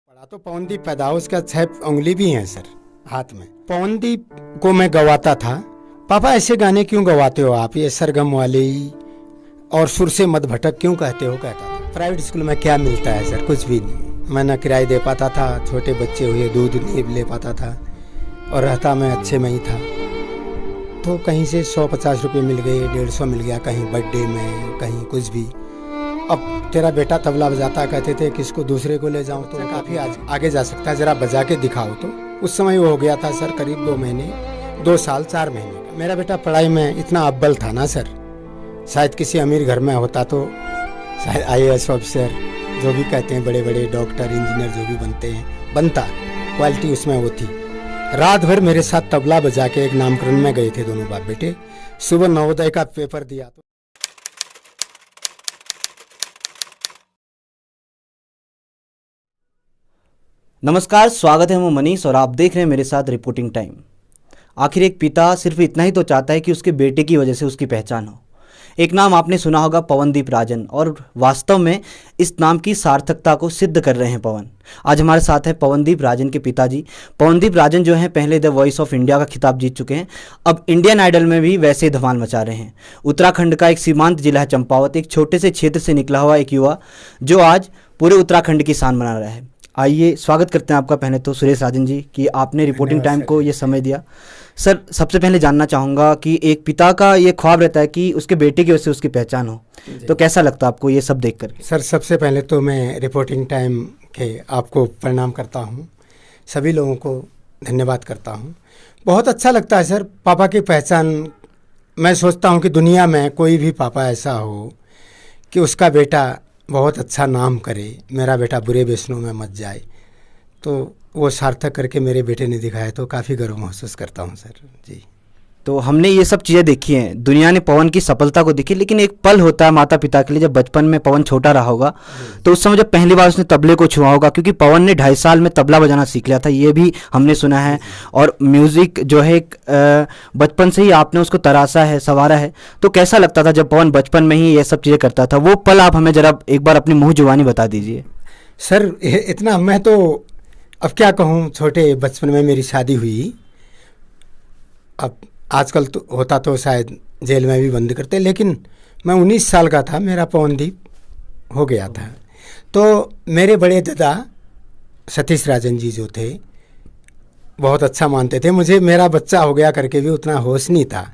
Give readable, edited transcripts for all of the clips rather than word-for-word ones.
पढ़ा तो पवनदीप पैदा हो, उसका 6 उंगली भी है सर हाथ में। पवनदीप को मैं गवाता था, पापा ऐसे गाने क्यों गवाते हो आप, ये सरगम वाले ही और सुर से मत भटक क्यों कहते हो, कहता था। प्राइवेट स्कूल में क्या मिलता है सर, कुछ भी नहीं। मैं ना किराए दे पाता था, छोटे बच्चे हुए, दूध नहीं ले पाता था और रहता मैं अच्छे में ही था। तो कहीं से 150 रुपये मिल गए, 150 मिल गया, कहीं बर्थडे में, कहीं कुछ भी। अब तेरा बेटा तबला बजाता, कहते थे किसको दूसरे को ले जाऊं, तो काफ़ी आगे जा सकता है, ज़रा बजा के दिखाओ। तो उस समय वो हो गया था सर करीब 2 महीने, 2 साल 4 महीने का। मेरा बेटा पढ़ाई में इतना अव्वल था ना सर, शायद किसी अमीर घर में होता तो शायद IAS ऑफिसर, जो भी कहते हैं बड़े बड़े डॉक्टर इंजीनियर जो भी बनते हैं, बनता। क्वालिटी उसमें वो थी। रात भर मेरे साथ तबला बजा के एक नामकरण में गए थे दोनों बाप बेटे। सुबह नवोदय का पेपर दिया तो नमस्कार, स्वागत है। मैं मनीष और आप देख रहे हैं मेरे साथ रिपोर्टिंग टाइम। आखिर एक पिता सिर्फ इतना ही तो चाहता है कि उसके बेटे की वजह से उसकी पहचान हो। एक नाम आपने सुना होगा, पवनदीप राजन, और वास्तव में इस नाम की सार्थकता को सिद्ध कर रहे हैं पवन। आज हमारे साथ है पवनदीप राजन के पिताजी। पवनदीप राजन जो हैं पहले द वॉइस ऑफ इंडिया का खिताब जीत चुके हैं, अब इंडियन आइडल में भी वैसे ही धमाल मचा रहे हैं। उत्तराखंड का एक सीमांत जिला है चंपावत, एक छोटे से क्षेत्र से निकला हुआ एक युवा जो आज पूरे उत्तराखंड की शान बना रहा है। आइए स्वागत करते हैं आपका पहले तो सुरेश राजन जी कि आपने रिपोर्टिंग टाइम को ये समय दिया। सर, सबसे पहले जानना चाहूँगा कि एक पिता का ये ख्वाब रहता है कि उसके बेटे की वजह से उसकी पहचान हो, तो कैसा लगता है आपको ये सब देख कर? सर, सबसे पहले तो मैं रिपोर्टिंग टाइम के आपको प्रणाम करता हूँ, सभी लोगों को धन्यवाद करता हूँ। बहुत अच्छा लगता है सर, पापा की पहचान। मैं सोचता हूँ कि दुनिया में कोई भी पापा ऐसा हो कि उसका बेटा बहुत अच्छा नाम करे, मेरा बेटा बुरे व्यसनों में मत जाए, तो वो सार्थक करके मेरे बेटे ने दिखाया, तो काफ़ी गर्व महसूस करता हूँ सर जी। तो हमने ये सब चीज़ें देखी हैं, दुनिया ने पवन की सफलता को देखी, लेकिन एक पल होता है माता पिता के लिए जब बचपन में पवन छोटा रहा होगा, तो उस समय जब पहली बार उसने तबले को छुआ होगा, क्योंकि पवन ने 2.5 साल में तबला बजाना सीख लिया था, ये भी हमने सुना है। और म्यूज़िक जो है बचपन से ही आपने उसको तराशा है, संवारा है। तो कैसा लगता था जब पवन बचपन में ही ये सब चीज़ें करता था? वो पल आप हमें ज़रा एक बार अपनी मुँह जुबानी बता दीजिए। सर, इतना मैं तो अब क्या कहूँ, छोटे बचपन में मेरी शादी हुई। अब आजकल तो होता तो शायद जेल में भी बंद करते, लेकिन मैं 19 साल का था, मेरा पवनदीप हो गया था। तो मेरे बड़े दादा सतीश राजन जी जो थे, बहुत अच्छा मानते थे मुझे। मेरा बच्चा हो गया करके भी उतना होश नहीं था।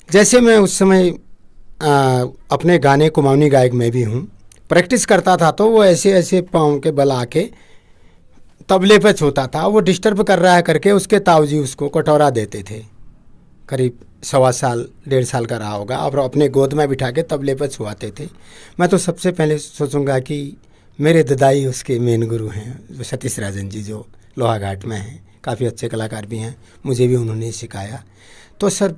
जैसे मैं उस समय अपने गाने कुमाऊनी गायक में भी हूँ, प्रैक्टिस करता था, तो वो ऐसे ऐसे पाँव के बल आके तबले पे छूता था। वो डिस्टर्ब कर रहा है करके उसके ताऊजी उसको कटोरा देते थे। करीब 1.25 साल 1.5 साल का रहा होगा, और अपने गोद में बिठा के तबले पर छुआते थे। मैं तो सबसे पहले सोचूंगा कि मेरे ददाई उसके मेन गुरु हैं, जो सतीश राजन जी, जो लोहाघाट में हैं, काफ़ी अच्छे कलाकार भी हैं, मुझे भी उन्होंने सिखाया। तो सर,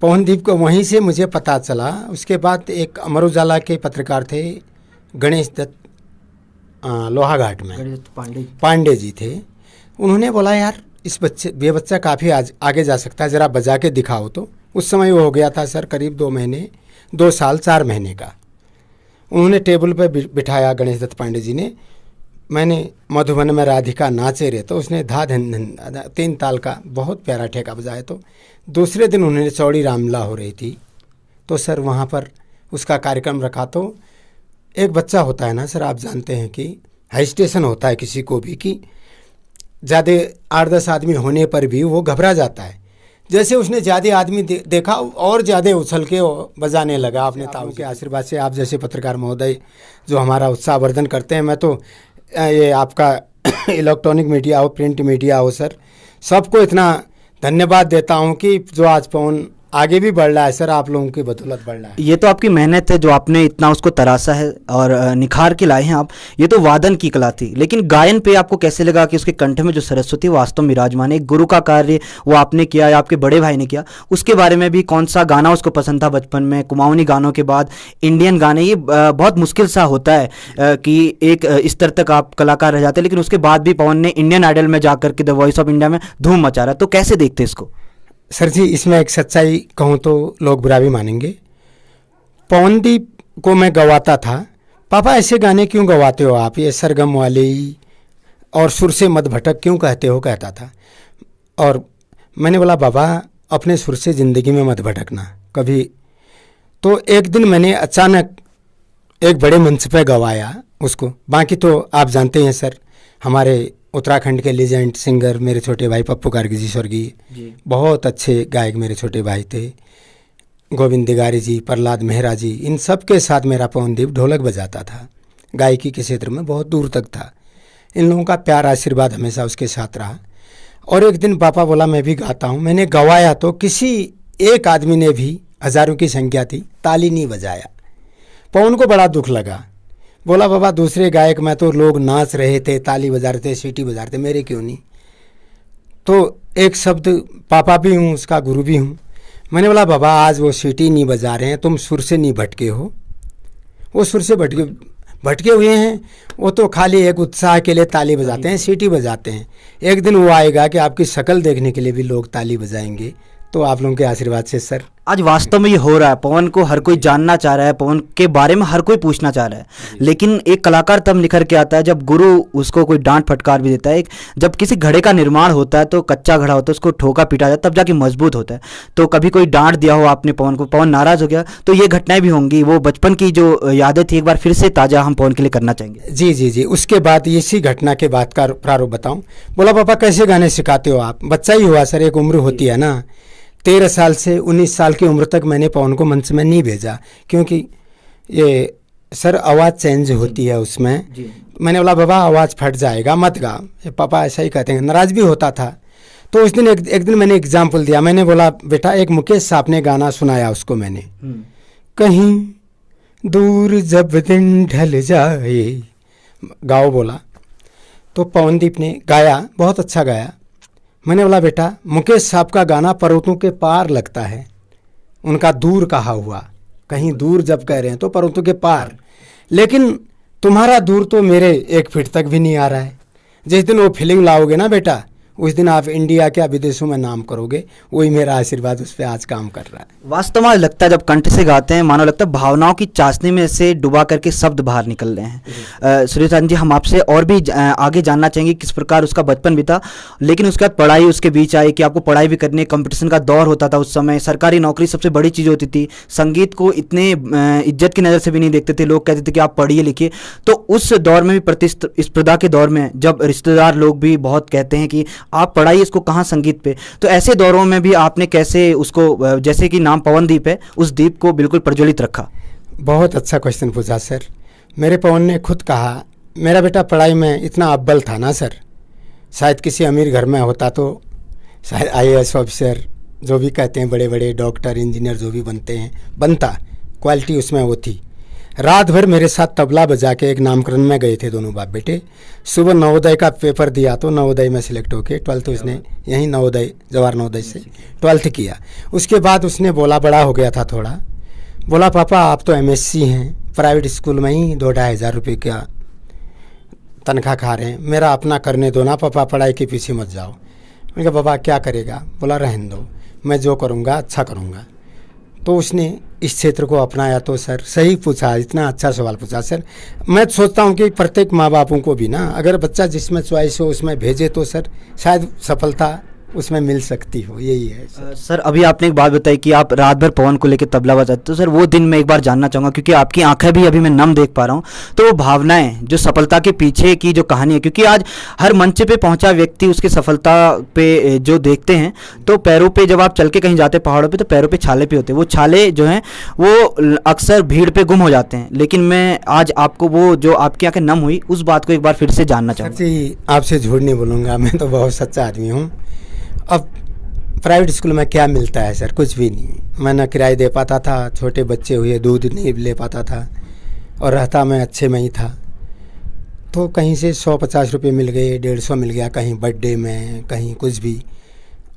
पवनदीप को वहीं से मुझे पता चला। उसके बाद एक अमर उजाला के पत्रकार थे, गणेश दत्त, लोहाघाट में पांडे जी थे। उन्होंने बोला, यार ये बच्चा काफ़ी आगे जा सकता है, ज़रा बजा के दिखाओ। तो उस समय वो हो गया था सर करीब 2 महीने, 2 साल 4 महीने का। उन्होंने टेबल पर बिठाया गणेश दत्त पांडे जी ने। मैंने मधुबन में राधिका नाचे रे, तो उसने धा धन धन 3 ताल का बहुत प्यारा ठेका बजाया। तो दूसरे दिन उन्होंने चौड़ी रामला हो रही थी, तो सर वहाँ पर उसका कार्यक्रम रखा। तो एक बच्चा होता है ना सर, आप जानते हैं कि हाइस्टेशन होता है किसी को भी, कि ज़्यादा 8-10 आदमी होने पर भी वो घबरा जाता है। जैसे उसने ज़्यादा आदमी देखा और ज़्यादा उछल के बजाने लगा। अपने ताऊ के आशीर्वाद से, आप जैसे पत्रकार महोदय जो हमारा उत्साहवर्धन करते हैं, मैं तो ये आपका इलेक्ट्रॉनिक मीडिया हो, प्रिंट मीडिया हो सर, सबको इतना धन्यवाद देता हूँ कि जो आज पवन आगे भी बढ़ रहा है सर, आप लोगों की बदौलत बढ़ रहा है। ये तो आपकी मेहनत है जो आपने इतना उसको तराशा है और निखार के लाए हैं आप। ये तो वादन की कला थी, लेकिन गायन पे आपको कैसे लगा कि उसके कंठ में जो सरस्वती वास्तव विराजमान है? एक गुरु का कार्य वो आपने किया या आपके बड़े भाई ने किया, उसके बारे में भी कौन सा गाना उसको पसंद था बचपन में? कुमाऊनी गानों के बाद इंडियन गाने, ये बहुत मुश्किल सा होता है कि एक स्तर तक आप कलाकार रह जाते हैं, लेकिन उसके बाद भी पवन ने इंडियन आइडल में जाकर के द वॉइस ऑफ इंडिया में धूम मचा रहा है। तो कैसे देखते इसको? सर जी, इसमें एक सच्चाई कहूँ तो लोग बुरा भी मानेंगे। पवनदीप को मैं गवाता था, पापा ऐसे गाने क्यों गवाते हो आप, ये सरगम वाले ही और सुर से मत भटक क्यों कहते हो, कहता था। और मैंने बोला बाबा अपने सुर से ज़िंदगी में मत भटकना कभी। तो एक दिन मैंने अचानक एक बड़े मंच पे गवाया उसको। बाकी तो आप जानते हैं सर, हमारे उत्तराखंड के लीजेंड सिंगर मेरे छोटे भाई पप्पू गार्गी जी स्वर्गीय, बहुत अच्छे गायक मेरे छोटे भाई थे। गोविंद दिगारी जी, प्रहलाद मेहरा जी, इन सब के साथ मेरा पवनदीप ढोलक बजाता था। गायकी के क्षेत्र में बहुत दूर तक था। इन लोगों का प्यार आशीर्वाद हमेशा उसके साथ रहा। और एक दिन पापा बोला मैं भी गाता हूँ। मैंने गवाया तो किसी एक आदमी ने भी, हज़ारों की संख्या थी, ताली नहीं बजाया। पवन को बड़ा दुख लगा। बोला बाबा दूसरे गायक में तो लोग नाच रहे थे, ताली बजा रहे थे, सीटी बजा रहे थे, मेरे क्यों नहीं। तो एक शब्द, पापा भी हूँ उसका गुरु भी हूँ, मैंने बोला बाबा आज वो सीटी नहीं बजा रहे हैं, तुम सुर से नहीं भटके हो। वो सुर से भटके हुए हैं, वो तो खाली एक उत्साह के लिए ताली बजाते हैं, सीटी बजाते हैं। एक दिन वो आएगा कि आपकी शक्ल देखने के लिए भी लोग ताली बजाएंगे। तो आप लोगों के आशीर्वाद से सर आज वास्तव में ये हो रहा है। पवन को हर कोई जानना चाह रहा है, पवन के बारे में हर कोई पूछना चाह रहा है। लेकिन एक कलाकार तब निखर के आता है जब गुरु उसको कोई डांट फटकार भी देता है। जब किसी घड़े का निर्माण होता है तो कच्चा घड़ा होता है, उसको ठोका पीटा जाता है, तब जाके मजबूत होता है। तो कभी कोई डांट दिया हो आपने पवन को, पवन नाराज हो गया, तो ये घटनाएं भी होंगी। वो बचपन की जो यादें थी एक बार फिर से ताज़ा हम पवन के लिए करना चाहेंगे। जी जी जी। उसके बाद इसी घटना के बाद का प्रारूप बताऊं। बोला पापा कैसे गाने सिखाते हो आप? बच्चा ही हुआ सर, एक उम्र होती है ना। 13 साल से 19 साल की उम्र तक मैंने पवन को मंच में नहीं भेजा, क्योंकि ये सर आवाज़ चेंज होती है उसमें। मैंने बोला बाबा आवाज़ फट जाएगा, मत गा। पापा ऐसा ही कहते हैं, नाराज़ भी होता था। तो उस दिन एक दिन मैंने एग्जाम्पल दिया। मैंने बोला बेटा, एक मुकेश साहब ने गाना सुनाया उसको मैंने, कहीं दूर जब दिन ढल जाए, गाओ बोला। तो पवनदीप ने गाया, बहुत अच्छा गाया। मैंने बोला बेटा मुकेश साहब का गाना पर्वतों के पार लगता है, उनका दूर कहा हुआ, कहीं दूर जब कह रहे हैं तो पर्वतों के पार, लेकिन तुम्हारा दूर तो मेरे 1 फीट तक भी नहीं आ रहा है। जिस दिन वो फीलिंग लाओगे ना बेटा, उस दिन आप इंडिया क्या विदेशों में नाम करोगे। वही मेरा आशीर्वाद उस पर आज काम कर रहा है। वास्तव में लगता है जब कंठ से गाते हैं, मानो लगता है भावनाओं की चाशनी में से डुबा करके शब्द बाहर निकल रहे हैं। सूर्यकांत जी, हम आपसे और भी आगे जानना चाहेंगे किस प्रकार उसका बचपन बीता, लेकिन उसके बाद पढ़ाई उसके बीच आई कि आपको पढ़ाई भी करनी है, कंपटीशन का दौर होता था उस समय, सरकारी नौकरी सबसे बड़ी चीज़ होती थी, संगीत को इतने इज्जत की नज़र से भी नहीं देखते थे, लोग कहते थे कि आप पढ़िए लिखिए। तो उस दौर में भी प्रतिस्पर्धा के दौर में जब रिश्तेदार लोग भी बहुत कहते हैं कि आप पढ़ाइए इसको, कहाँ संगीत पे, तो ऐसे दौरों में भी आपने कैसे उसको, जैसे कि नाम पवनदीप है, उस दीप को बिल्कुल प्रज्वलित रखा? बहुत अच्छा क्वेश्चन पूछा सर। मेरे पवन ने खुद कहा मेरा बेटा पढ़ाई में इतना अव्वल था ना सर, शायद किसी अमीर घर में होता तो शायद IAS ऑफिसर, जो भी कहते हैं बड़े बड़े डॉक्टर इंजीनियर जो भी बनते हैं, बनता, क्वालिटी उसमें वो थी। रात भर मेरे साथ तबला बजा के एक नामकरण में गए थे दोनों बाप बेटे। सुबह नवोदय का पेपर दिया तो नवोदय में सिलेक्ट होके 12th उसने यहीं नवोदय, जवाहर नवोदय से 12th किया। उसके बाद उसने बोला, बड़ा हो गया था थोड़ा, बोला पापा आप तो MSc हैं, प्राइवेट स्कूल में ही 2-2.5 हज़ार रुपये का तनख्वाह खा रहे हैं, मेरा अपना करने दो ना पापा, पढ़ाई के पीछे मत जाओ। मैंने कहा पापा क्या करेगा? बोला रहने दो, मैं जो करूँगा अच्छा करूँगा। तो उसने इस क्षेत्र को अपनाया। तो सर सही पूछा, इतना अच्छा सवाल पूछा सर। मैं सोचता हूँ कि प्रत्येक माँ बापों को भी ना, अगर बच्चा जिसमें चॉइस हो उसमें भेजे तो सर शायद सफलता उसमें मिल सकती हो, यही है सर अभी आपने एक बात बताई कि आप रात भर पवन को लेकर तबला बजाते, तो सर वो दिन मैं एक बार जानना चाहूँगा, क्योंकि आपकी आंखें भी अभी मैं नम देख पा रहा हूँ। तो वो भावनाएं जो सफलता के पीछे की जो कहानी है, क्योंकि आज हर मंच पे पहुंचा व्यक्ति उसकी सफलता पे जो देखते हैं, तो पैरों पे जब आप चल के कहीं जाते पहाड़ों पे तो पैरों पे छाले पे होते हैं, वो छाले जो हैं वो अक्सर भीड़ पे गुम हो जाते हैं। लेकिन मैं आज आपको वो जो आपकी आंखें नम हुई उस बात को एक बार फिर से जानना चाहूँगा। जी आपसे झूठ नहीं बोलूँगा, मैं तो बहुत सच्चा आदमी हूँ। अब प्राइवेट स्कूल में क्या मिलता है सर? कुछ भी नहीं। मैं ना किराए दे पाता था, छोटे बच्चे हुए दूध नहीं ले पाता था, और रहता मैं अच्छे में ही था। तो कहीं से 150 रुपये मिल गए, 150 मिल गया, कहीं बर्थडे में, कहीं कुछ भी।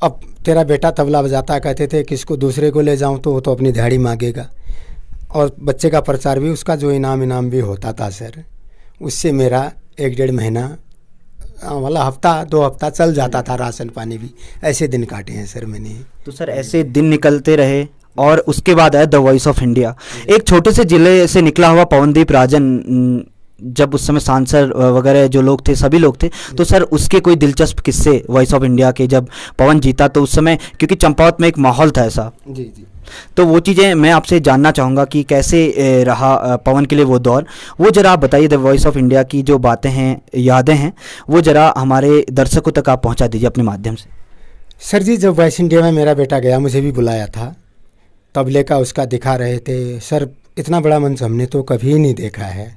अब तेरा बेटा तबला बजाता, कहते थे किसको दूसरे को ले जाऊं तो वो तो अपनी दिहाड़ी मांगेगा। और बच्चे का प्रचार भी, उसका जो इनाम भी होता था सर, उससे मेरा 1-1.5 महीना वाला हफ्ता 2 हफ्ता चल जाता था, राशन पानी भी। ऐसे दिन काटे हैं सर मैंने। तो सर ऐसे दिन निकलते रहे और उसके बाद आया द वॉइस ऑफ इंडिया। एक छोटे से जिले से निकला हुआ पवनदीप राजन जब उस समय सांसद वगैरह जो लोग थे सभी लोग थे, तो सर उसके कोई दिलचस्प किस्से वॉइस ऑफ इंडिया के, जब पवन जीता तो उस समय क्योंकि चंपावत में एक माहौल था ऐसा, जी जी। तो वो चीज़ें मैं आपसे जानना चाहूँगा कि कैसे रहा पवन के लिए वो दौर, वो ज़रा आप बताइए। द वॉइस ऑफ इंडिया की जो बातें हैं, यादें हैं, वो ज़रा हमारे दर्शकों तक आप पहुँचा दीजिए अपने माध्यम से। सर जी, जब वॉइस इंडिया में मेरा बेटा गया, मुझे भी बुलाया था, तबले का उसका दिखा रहे थे। सर इतना बड़ा मंच हमने तो कभी नहीं देखा है।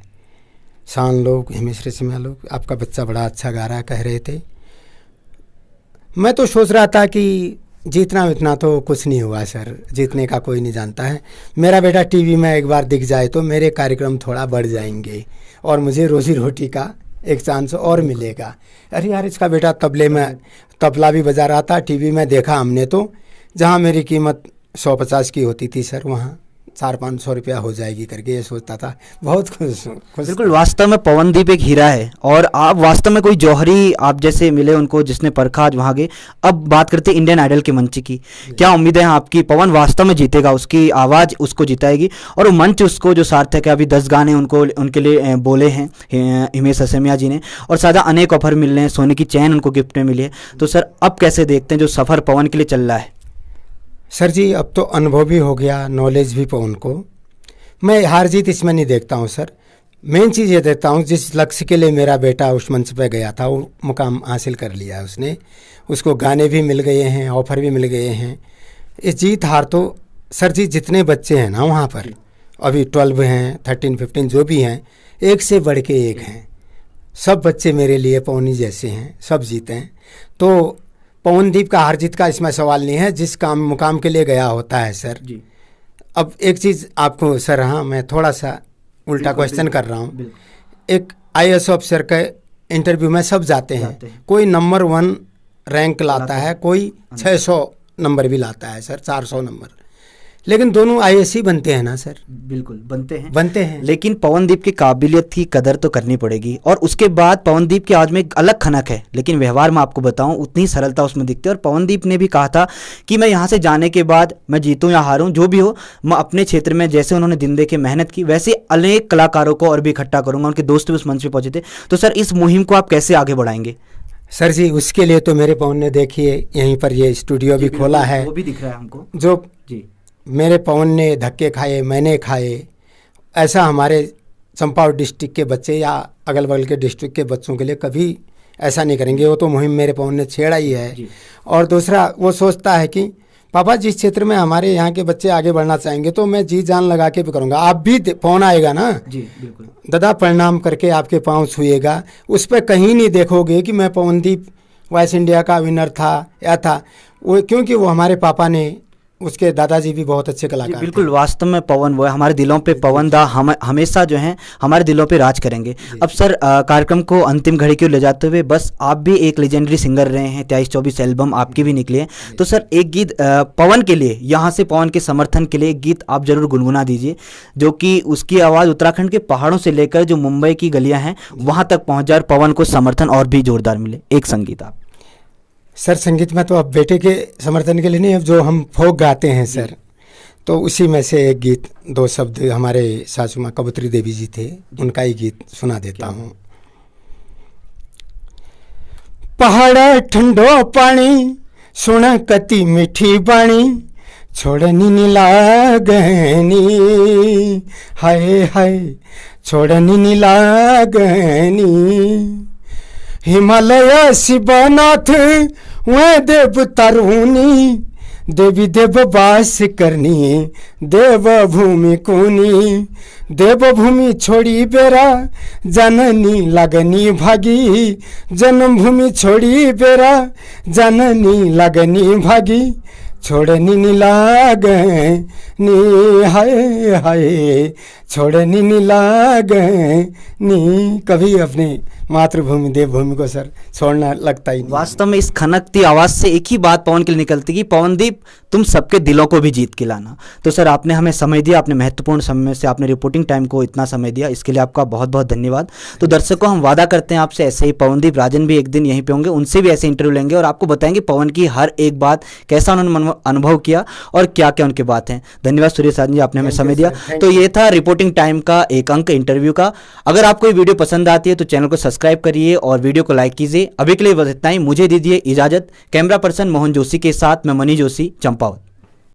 शान लोग, हिमेश रेशमिया लोग, आपका बच्चा बड़ा अच्छा गा रहा है कह रहे थे। मैं तो सोच रहा था कि जीतना इतना तो कुछ नहीं हुआ सर, जीतने का कोई नहीं जानता है। मेरा बेटा टीवी में एक बार दिख जाए तो मेरे कार्यक्रम थोड़ा बढ़ जाएंगे और मुझे रोजी रोटी का एक चांस और मिलेगा। अरे यार, इसका बेटा तबले में तबला भी बजा रहा था, टीवी में देखा हमने तो, जहाँ मेरी कीमत 150 की होती थी सर, वहाँ 400-500 रुपया हो जाएगी करके ये सोचता था। बहुत खुश हूँ। बिल्कुल, वास्तव में पवनदीप एक हीरा है और आप वास्तव में कोई जौहरी आप जैसे मिले उनको जिसने परखा आज वहाँ गए। अब बात करते हैं इंडियन आइडल के मंच की, क्या उम्मीदें हैं आपकी? पवन वास्तव में जीतेगा, उसकी आवाज़ उसको जिताएगी और वो मंच उसको जो सार्थक है, अभी 10 गाने उनको उनके लिए बोले हैं हिमेश रेशमिया जी ने, और सादा अनेक ऑफर मिल रहे हैं, सोने की चैन उनको गिफ्ट में मिली है। तो सर अब कैसे देखते हैं जो सफ़र पवन के लिए चल रहा है? सर जी, अब तो अनुभव भी हो गया, नॉलेज भी पवन को। मैं हार जीत इसमें नहीं देखता हूँ सर। मेन चीज़ ये देखता हूँ, जिस लक्ष्य के लिए मेरा बेटा उस मंच पे गया था वो मुकाम हासिल कर लिया उसने। उसको गाने भी मिल गए हैं, ऑफर भी मिल गए हैं। इस जीत हार तो सर जी, जितने बच्चे हैं ना वहाँ पर, अभी 12 हैं, 13-15 जो भी हैं, एक से बढ़ के एक हैं। सब बच्चे मेरे लिए पवनी जैसे हैं, सब जीते हैं। तो पवनदीप का हार जीत का इसमें सवाल नहीं है, जिस काम मुकाम के लिए गया होता है सर जी। अब एक चीज़ आपको सर, हाँ मैं थोड़ा सा उल्टा क्वेश्चन कर रहा हूँ। एक IAS ऑफिसर के इंटरव्यू में सब जाते हैं, कोई नंबर 1 रैंक लाता है, कोई 600 नंबर भी लाता है सर, 400 नंबर, लेकिन दोनों IAS ही बनते हैं ना सर। बिल्कुल बनते हैं। लेकिन पवनदीप की काबिलियत की कदर तो करनी पड़ेगी, और उसके बाद पवनदीप की आवाज़ में एक अलग खनक है, लेकिन व्यवहार में आपको बताऊं उतनी सरलता उसमें दिखती है। और पवनदीप ने भी कहा था कि मैं यहाँ से जाने के बाद मैं जीतूं या हारूं, जो भी हो, मैं अपने क्षेत्र में जैसे उन्होंने दिन देखे मेहनत की, वैसे अनेक कलाकारों को और भी इकट्ठा करूंगा। उनके दोस्त भी उस मंच पर पहुंचे थे। तो सर इस मुहिम को आप कैसे आगे बढ़ाएंगे? सर जी, उसके लिए तो मेरे पवन ने देखिए यहीं पर ये स्टूडियो भी खोला है, वो भी दिख रहा है हमको जो जी। मेरे पवन ने धक्के खाए, मैंने खाए। ऐसा हमारे चंपावत डिस्ट्रिक्ट के बच्चे या अगल बगल के डिस्ट्रिक्ट के बच्चों के लिए कभी ऐसा नहीं करेंगे। वो तो मुहिम मेरे पवन ने छेड़ा ही है जी। और दूसरा वो सोचता है कि पापा जिस क्षेत्र में हमारे यहाँ के बच्चे आगे बढ़ना चाहेंगे तो मैं जी जान लगा के भी करूँगा। आप भी पवन आएगा ना जी, बिल्कुल दादा, प्रणाम करके आपके पाँव छुएगा। उस पर कहीं नहीं देखोगे कि मैं पवनदीप वॉइस इंडिया का विनर था या था, वो क्योंकि वो हमारे पापा ने, उसके दादाजी भी बहुत अच्छे कलाकार बिल्कुल थे। वास्तव में पवन वो है हमारे दिलों पे, पवन दा हम हमेशा जो हैं हमारे दिलों पे राज करेंगे। अब सर कार्यक्रम को अंतिम घड़ी की ओर ले जाते हुए, बस आप भी एक लेजेंडरी सिंगर रहे हैं, 23-24 एल्बम आपकी भी निकली है, तो सर एक गीत पवन के लिए, यहाँ से पवन के समर्थन के लिए एक गीत आप जरूर गुनगुना दीजिए, जो कि उसकी आवाज़ उत्तराखंड के पहाड़ों से लेकर जो मुंबई की गलियाँ हैं वहाँ तक पहुँच जाए और पवन को समर्थन और भी जोरदार मिले। एक संगीत आप। सर संगीत में तो अब बेटे के समर्थन के लिए नहीं, अब जो हम फोक गाते हैं सर, तो उसी में से एक गीत, 2 शब्द हमारे सासू माँ कबूतरी देवी जी थे, उनका ही गीत सुना देता हूँ। पहाड़ ठंडो पानी सुन कति मीठी बाणी, छोड़नी नी लागनी, हाय हाय छोड़नी नी लागनी। हिमालय शिवनाथ वह देव तरुणी, देवी देव वास करनी, देव भूमि कुनी। देव भूमि छोड़ी बेरा जननी लगनी भागी, जन्मभूमि छोड़ी बेरा जननी लगनी भागी। छोड़नी नी लागनी, हाय हाय छोड़नी नी लागनी। कभी अपने मातृभूमि देवभूमि को सर छोड़ना लगता ही नहीं। वास्तव में इस खनकती आवाज़ से एक ही बात पवन के लिए निकलती कि पवनदीप तुम सबके दिलों को भी जीत के लाना। तो सर आपने हमें समय दिया, अपने महत्वपूर्ण समय से आपने रिपोर्टिंग टाइम को इतना समय दिया, इसके लिए आपका बहुत बहुत धन्यवाद। तो दर्शकों हम वादा करते हैं आपसे ऐसे ही पवनदीप राजन भी एक दिन यहीं पे होंगे, उनसे भी ऐसे इंटरव्यू लेंगे और आपको बताएंगे पवन की हर एक बात, कैसा उन्होंने अनुभव किया और क्या क्या उनकी बात है। धन्यवाद सुरेश राजन जी, आपने हमें समय दिया। तो ये था रिपोर्टिंग रिपोर्टिंग टाइम का एक अंक इंटरव्यू का। अगर आपको ये वीडियो पसंद आती है तो चैनल को सब्सक्राइब करिए और वीडियो को लाइक कीजिए। अभी के लिए बस इतना ही, मुझे दीजिए इजाजत। कैमरा पर्सन मोहन जोशी के साथ मैं मनी जोशी, चंपावत।